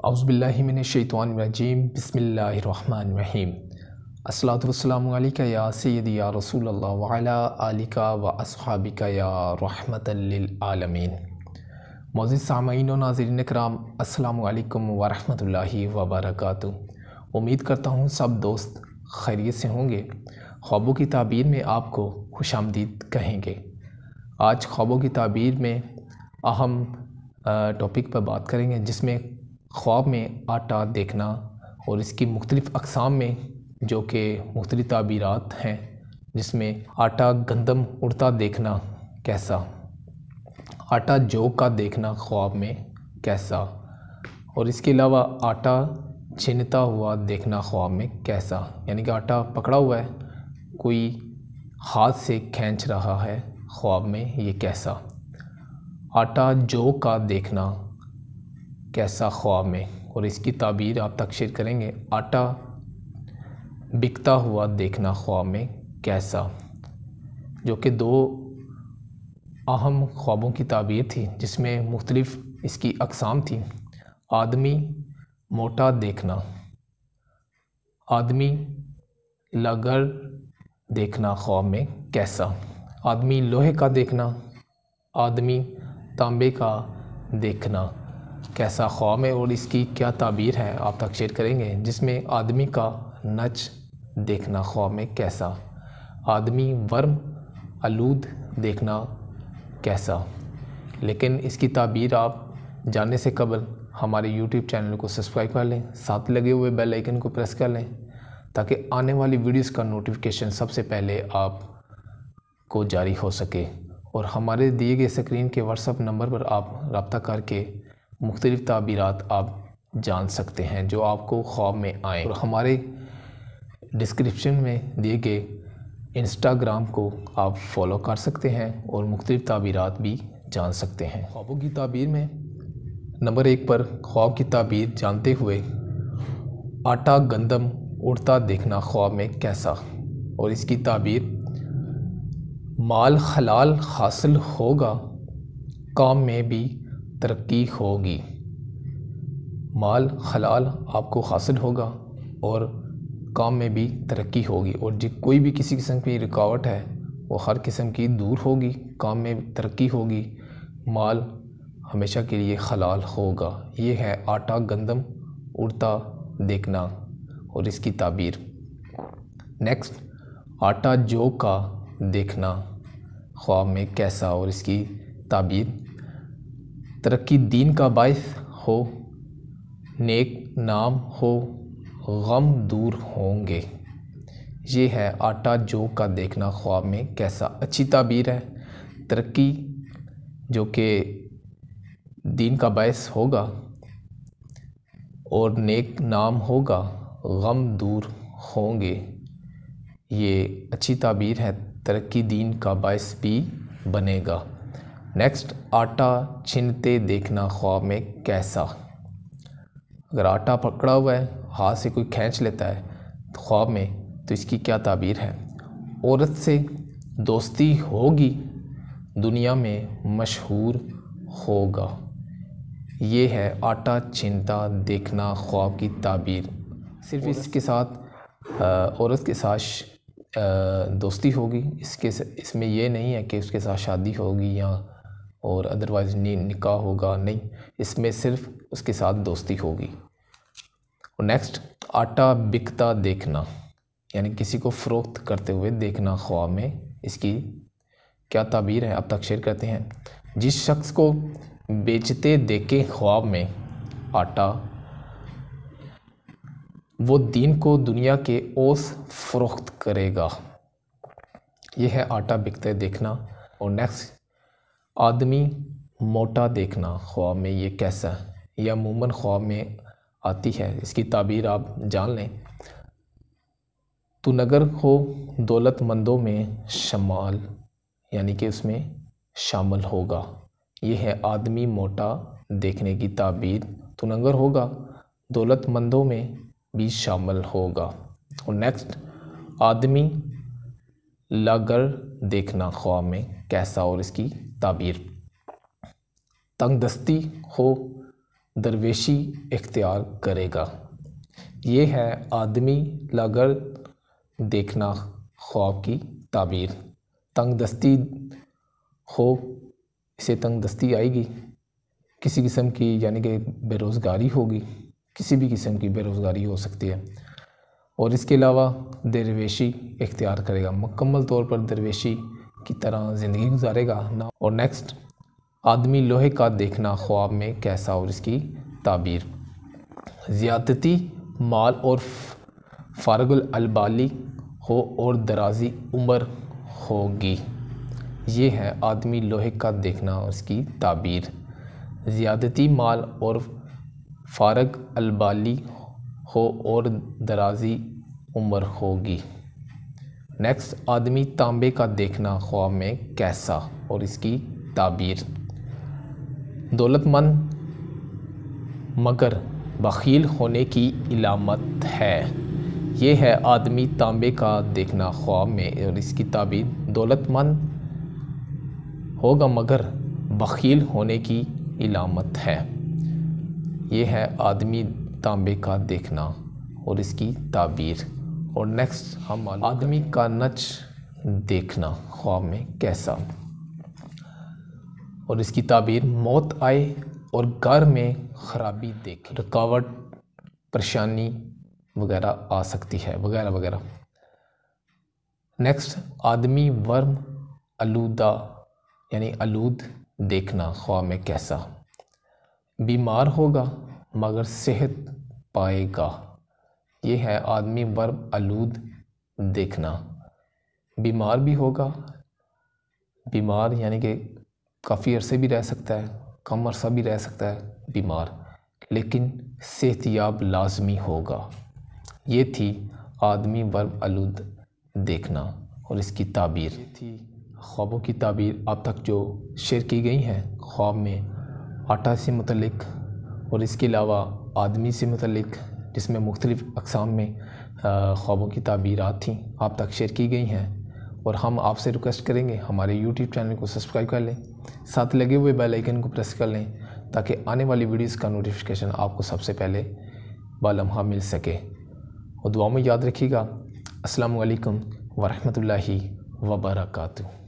औज़ुबिल्लाहि मिनश्शैतानिर्रजीम बिस्मिल्लाहिर्रहमानिर्रहीम। अस्सलातु वस्सलामु अलैका या सय्यदी या रसूलल्लाह व अला आलिका व अस्हाबिका या रहमतल लिल आलमीन। मौजूद सामईन व नाज़रीन किराम, अस्सलामु अलैकुम व रहमतुल्लाहि व बरकातुहू। उम्मीद करता हूँ सब दोस्त खैरियत से होंगे। ख्वाबों की ताबीर में आपको खुशामदीद कहेंगे। आज ख्वाबों की ताबीर में अहम टॉपिक पर बात करेंगे, जिसमें ख्वाब में आटा देखना और इसकी मुख्तलिफ़ अक़साम में जो कि मुख्तलिफ़ ताबीरात हैं, जिसमें आटा गंदम उड़ता देखना कैसा, आटा जौ का देखना ख्वाब में कैसा, और इसके अलावा आटा छिनता हुआ देखना ख्वाब में कैसा। यानी कि आटा पकड़ा हुआ है, कोई हाथ से खींच रहा है ख्वाब में, ये कैसा। आटा जौ का देखना कैसा ख्वाब में, और इसकी ताबीर आप तक शेयर करेंगे। आटा बिकता हुआ देखना ख्वाब में कैसा, जो कि दो अहम ख्वाबों की ताबीर थी, जिसमें मुख्तलिफ़ इसकी अक़साम थी। आदमी मोटा देखना, आदमी लगर देखना ख्वाब में कैसा, आदमी लोहे का देखना, आदमी तांबे का देखना कैसा ख्वाब में, और इसकी क्या ताबीर है आप तक शेयर करेंगे। जिसमें आदमी का नच देखना ख्वाब में कैसा, आदमी वर्म आलूद देखना कैसा। लेकिन इसकी ताबीर आप जानने से कबल हमारे YouTube चैनल को सब्सक्राइब कर लें, साथ लगे हुए बेल आइकन को प्रेस कर लें, ताकि आने वाली वीडियोस का नोटिफिकेशन सबसे पहले आपको जारी हो सके। और हमारे दिए गए स्क्रीन के व्हाट्सएप नंबर पर आप रब्ता करके मुख्तलिफ़ ताबीरात आप जान सकते हैं जो आपको ख्वाब में आए। और हमारे डिस्क्रिप्शन में दिए गए इंस्टाग्राम को आप फॉलो कर सकते हैं और मुख्तलिफ़ ताबीरात भी जान सकते हैं। ख्वाबों की ताबीर में नंबर 1 पर ख्वाब की ताबीर जानते हुए आटा गंदम उड़ता देखना ख्वाब में कैसा, और इसकी ताबीर माल हलाल हासिल होगा, काम में भी तरक्की होगी। माल हलाल आपको हासिल होगा और काम में भी तरक्की होगी, और जो कोई भी किसी किस्म की रुकावट है वो हर किस्म की दूर होगी, काम में तरक्की होगी, माल हमेशा के लिए हलाल होगा। ये है आटा गंदम उड़ता देखना और इसकी ताबीर। नेक्स्ट, आटा जौ का देखना ख्वाब में कैसा, और इसकी ताबीर तरक्की दीन का बाइस हो, नेक नाम हो, गम दूर होंगे। ये है आटा जौ का देखना ख्वाब में कैसा। अच्छी ताबीर है, तरक्की जो कि दीन का बाइस होगा और नेक नाम होगा, गम दूर होंगे। ये अच्छी ताबीर है, तरक्की दीन का बाइस भी बनेगा। नेक्स्ट, आटा छिनते देखना ख्वाब में कैसा। अगर आटा पकड़ा हुआ है, हाथ से कोई खींच लेता है ख्वाब में, तो इसकी क्या ताबीर है। औरत से दोस्ती होगी, दुनिया में मशहूर होगा। ये है आटा छिनता देखना ख्वाब की ताबीर। सिर्फ इसके साथ औरत के साथ दोस्ती होगी, इसमें ये नहीं है कि उसके साथ शादी होगी या और अदरवाइज़ निकाह होगा, नहीं, इसमें सिर्फ उसके साथ दोस्ती होगी। और नेक्स्ट, आटा बिकता देखना, यानी किसी को फ़रोख्त करते हुए देखना ख्वाब में, इसकी क्या ताबीर है अब तक शेयर करते हैं। जिस शख्स को बेचते देखे ख्वाब में आटा, वो दीन को दुनिया के ओस फ़रोख्त करेगा। यह है आटा बिकते देखना। और नेक्स्ट, आदमी मोटा देखना ख्वाब में, ये कैसा है, यह अमूमन ख्वाब में आती है। इसकी ताबीर आप जान लें। तू नगर हो दौलतमंदों में शमाल, यानी कि उसमें शामिल होगा। ये है आदमी मोटा देखने की ताबीर। तू नगर होगा, दौलतमंदों में भी शामिल होगा। और नेक्स्ट, आदमी लागर देखना ख्वाब में कैसा, और इसकी ताबीर। तंगदस्ती हो दरवेशी इख्तियार करेगा। ये है आदमी लागर देखना ख्वाब की ताबीर। तंगदस्ती हो, इसे तंगदस्ती आएगी, किसी किस्म की यानी कि बेरोज़गारी होगी, किसी भी किस्म की बेरोज़गारी हो सकती है। और इसके अलावा दरवेशी इख्तियार करेगा, मुकम्मल तौर पर दरवेशी की तरह ज़िंदगी गुजारेगा ना। और नेक्स्ट, आदमी लोहे का देखना ख्वाब में कैसा और इसकी ताबीर। ज़्यादती माल और फारगुल अलबाली हो और दराजी उम्र होगी। ये है आदमी लोहे का देखना और इसकी ताबीर। ज़्यादती माल और फारग अलबाली हो और दराजी उम्र होगी। नेक्स्ट, आदमी तांबे का देखना ख्वाब में कैसा और इसकी ताबीर। दौलतमंद मगर बखील होने की इलामत है। ये है आदमी तांबे का देखना ख्वाब में और इसकी ताबीर। दौलतमंद होगा मगर बखील होने की इलामत है। ये है आदमी तांबे का देखना और इसकी ताबीर। और नेक्स्ट, हम आदमी का नच देखना ख्वाब में कैसा और इसकी ताबीर। मौत आए और घर में ख़राबी देखे, रुकावट, परेशानी वगैरह आ सकती है, वगैरह वगैरह। नेक्स्ट, आदमी वर्म आलूदा यानी आलूद देखना ख्वाब में कैसा। बीमार होगा मगर सेहत पाएगा। ये है आदमी वर्म आलूद देखना। बीमार भी होगा, बीमार यानी कि काफ़ी अरसे भी रह सकता है, कम अरसा भी रह सकता है बीमार, लेकिन सेहतियाब लाजमी होगा। ये थी आदमी वर्म आलूद देखना और इसकी ताबीर। ये थी ख्वाबों की ताबीर अब तक जो शेयर की गई हैं ख्वाब में आटा से मुतल्लिक और इसके अलावा आदमी से मुतल्लिक, जिसमें मुख्तलिफ़ अक़साम में ख्वाबों की ताबीरात थी, आप तक शेयर की गई हैं। और हम आपसे रिक्वेस्ट करेंगे हमारे यूट्यूब चैनल को सब्सक्राइब कर लें, साथ लगे हुए बेल आइकन को प्रेस कर लें ताकि आने वाली वीडियोज़ का नोटिफिकेशन आपको सबसे पहले बालम्हा मिल सके। और दुआ में याद रखिएगा। अस्सलामु अलैकुम वरहमतुल्लाहि वबरकातुहू।